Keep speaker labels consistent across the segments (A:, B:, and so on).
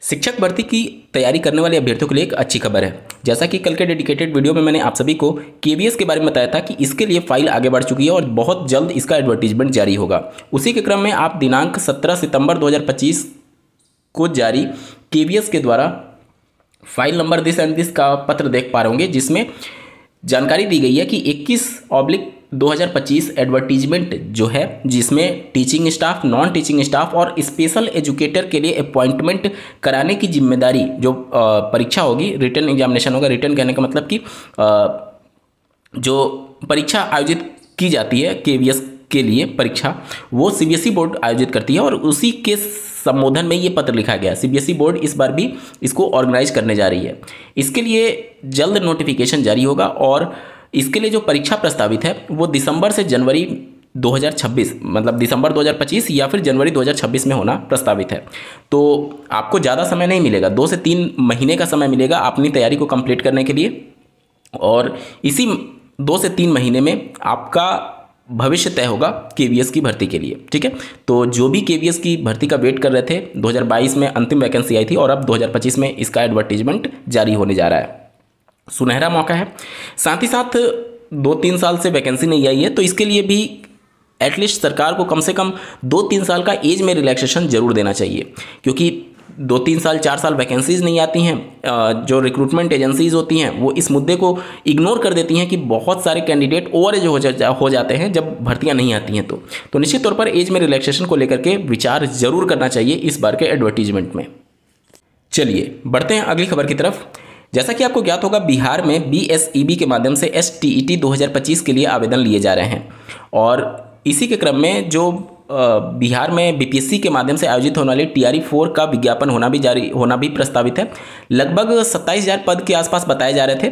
A: शिक्षक भर्ती की तैयारी करने वाले अभ्यर्थियों के लिए एक अच्छी खबर है। जैसा कि कल के डेडिकेटेड वीडियो में मैंने आप सभी को केवीएस के बारे में बताया था कि इसके लिए फाइल आगे बढ़ चुकी है और बहुत जल्द इसका एडवर्टीजमेंट जारी होगा। उसी के क्रम में आप दिनांक 17 सितंबर 2025 को जारी केवीएस के द्वारा file number this and this का पत्र देख पा रहे होंगे, जिसमें जानकारी दी गई है कि 21/2025 एडवर्टीजमेंट जो है, जिसमें teaching staff, non teaching staff और स्पेशल एजुकेटर के लिए अपॉइंटमेंट कराने की जिम्मेदारी, जो परीक्षा होगी, रिटन एग्जामिनेशन होगा। रिटन कहने का मतलब कि जो परीक्षा आयोजित की जाती है केवीएस के लिए परीक्षा, वो सीबीएसई बोर्ड आयोजित करती है और उसी के संबोधन में ये पत्र लिखा गया। सीबीएसई बोर्ड इस बार भी इसको ऑर्गेनाइज करने जा रही है। इसके लिए जल्द नोटिफिकेशन जारी होगा और इसके लिए जो परीक्षा प्रस्तावित है वो दिसंबर से जनवरी 2026, मतलब दिसंबर 2025 या फिर जनवरी 2026 में होना प्रस्तावित है। तो आपको ज़्यादा समय नहीं मिलेगा, 2 से 3 महीने का समय मिलेगा अपनी तैयारी को कंप्लीट करने के लिए, और इसी 2 से 3 महीने में आपका भविष्य तय होगा केवीएस की भर्ती के लिए। ठीक है, तो जो भी केवीएस की भर्ती का वेट कर रहे थे, 2022 में अंतिम वैकेंसी आई थी और अब 2025 में इसका एडवर्टीजमेंट जारी होने जा रहा है। सुनहरा मौका है। साथ ही साथ 2-3 साल से वैकेंसी नहीं आई है, तो इसके लिए भी एटलीस्ट सरकार को कम से कम 2-3 साल का एज में रिलैक्सेशन जरूर देना चाहिए, क्योंकि 2-3 साल 4 साल वैकेंसीज नहीं आती हैं। जो रिक्रूटमेंट एजेंसीज होती हैं वो इस मुद्दे को इग्नोर कर देती हैं कि बहुत सारे कैंडिडेट ओवर एज हो जाते हैं जब भर्तियां नहीं आती हैं। तो निश्चित तौर पर एज में रिलैक्सेशन को लेकर के विचार जरूर करना चाहिए इस बार के एडवर्टीजमेंट में। चलिए बढ़ते हैं अगली खबर की तरफ। जैसा कि आपको ज्ञात होगा, बिहार में बीएसईबी के माध्यम से STET 2025 के लिए आवेदन लिए जा रहे हैं और इसी के क्रम में जो बिहार में बीपीएससी के माध्यम से आयोजित होने वाली TRE 4 का विज्ञापन होना भी प्रस्तावित है। लगभग 27,000 पद के आसपास बताए जा रहे थे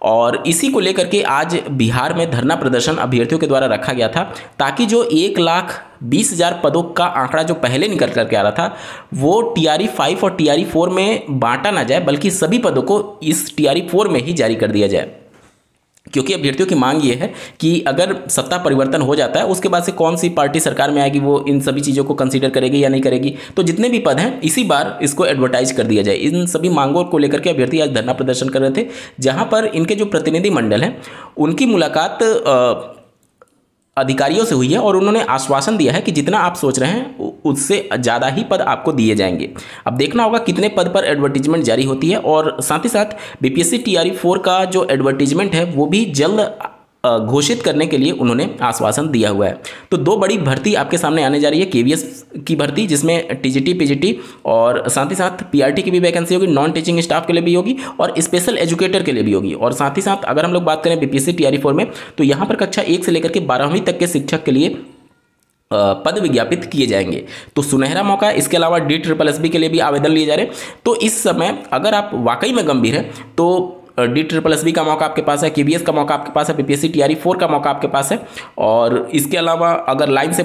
A: और इसी को लेकर के आज बिहार में धरना प्रदर्शन अभ्यर्थियों के द्वारा रखा गया था, ताकि जो 1,20,000 पदों का आंकड़ा जो पहले निकल करके आ रहा था वो TRE 5 और TRE 4 में बांटा ना जाए, बल्कि सभी पदों को इस TRE 4 में ही जारी कर दिया जाए। क्योंकि अभ्यर्थियों की मांग ये है कि अगर सत्ता परिवर्तन हो जाता है, उसके बाद से कौन सी पार्टी सरकार में आएगी, वो इन सभी चीज़ों को कंसीडर करेगी या नहीं करेगी। तो जितने भी पद हैं इसी बार इसको एडवर्टाइज कर दिया जाए। इन सभी मांगों को लेकर के अभ्यर्थी आज धरना प्रदर्शन कर रहे थे, जहां पर इनके जो प्रतिनिधि मंडल हैं उनकी मुलाकात अधिकारियों से हुई है और उन्होंने आश्वासन दिया है कि जितना आप सोच रहे हैं उससे ज़्यादा ही पद आपको दिए जाएंगे। अब देखना होगा कितने पद पर एडवर्टीजमेंट जारी होती है, और साथ ही साथ बीपीएससी TRE 4 का जो एडवर्टीजमेंट है वो भी जल्द घोषित करने के लिए उन्होंने आश्वासन दिया हुआ है। तो 2 बड़ी भर्ती आपके सामने आने जा रही है, केवीएस की भर्ती जिसमें TGT PGT और साथ ही साथ PRT की भी वैकेंसी होगी, नॉन टीचिंग स्टाफ के लिए भी होगी और स्पेशल एजुकेटर के लिए भी होगी। और साथ ही साथ अगर हम लोग बात करें बीपीएससी TRE 4 में, तो यहाँ पर कक्षा 1 से लेकर के 12वीं तक के शिक्षक के लिए पद विज्ञापित किए जाएंगे। तो सुनहरा मौका है। इसके अलावा DSSSB के लिए भी आवेदन लिए जा रहे हैं। तो इस समय अगर आप वाकई में गंभीर हैं तो DSSSB का मौका आपके पास है, केवीएस का मौका आपके पास है, बीपीएससी TRE 4 का मौका आपके पास है। और इसके अलावा अगर लाइन से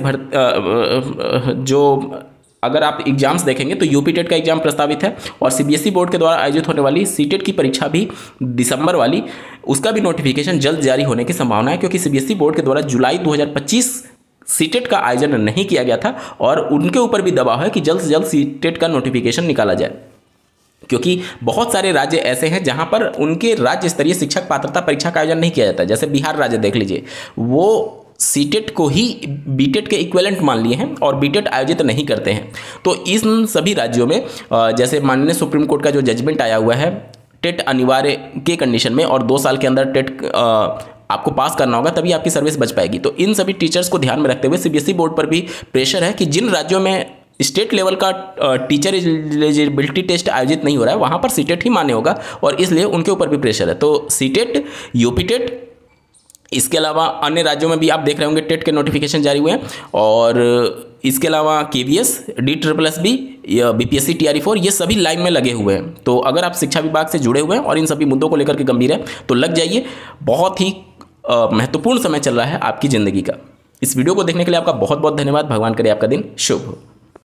A: अगर आप एग्जाम्स देखेंगे तो यूपी टेट का एग्जाम प्रस्तावित है और सीबीएसई बोर्ड के द्वारा आयोजित होने वाली सीटेट की परीक्षा भी दिसंबर वाली, उसका भी नोटिफिकेशन जल्द जारी होने की संभावना है, क्योंकि सीबीएसई बोर्ड के द्वारा जुलाई 2025 सीटेट का आयोजन नहीं किया गया था और उनके ऊपर भी दबाव है कि जल्द से जल्द सीटेट का नोटिफिकेशन निकाला जाए, क्योंकि बहुत सारे राज्य ऐसे हैं जहां पर उनके राज्य स्तरीय शिक्षक पात्रता परीक्षा का आयोजन नहीं किया जाता। जैसे बिहार राज्य देख लीजिए, वो सीटेट को ही बीटेट के इक्विवेलेंट मान लिए हैं और बीटेट आयोजित नहीं करते हैं। तो इन सभी राज्यों में जैसे माननीय सुप्रीम कोर्ट का जो जजमेंट आया हुआ है, टेट अनिवार्य के कंडीशन में और 2 साल के अंदर टेट आपको पास करना होगा तभी आपकी सर्विस बच पाएगी। तो इन सभी टीचर्स को ध्यान में रखते हुए सीबीएसई बोर्ड पर भी प्रेशर है कि जिन राज्यों में स्टेट लेवल का टीचर एलिजिबिलिटी टेस्ट आयोजित नहीं हो रहा है वहाँ पर सीटेट ही मान्य होगा, और इसलिए उनके ऊपर भी प्रेशर है। तो सीटेट, यूपी टेट, इसके अलावा अन्य राज्यों में भी आप देख रहे होंगे टेट के नोटिफिकेशन जारी हुए हैं, और इसके अलावा केवीएस, DSSSB, बीपीएससी TRE 4, ये सभी लाइन में लगे हुए हैं। तो अगर आप शिक्षा विभाग से जुड़े हुए हैं और इन सभी मुद्दों को लेकर के गंभीर है तो लग जाइए। बहुत ही महत्वपूर्ण समय चल रहा है आपकी ज़िंदगी का। इस वीडियो को देखने के लिए आपका बहुत बहुत धन्यवाद। भगवान करे आपका दिन शुभ हो।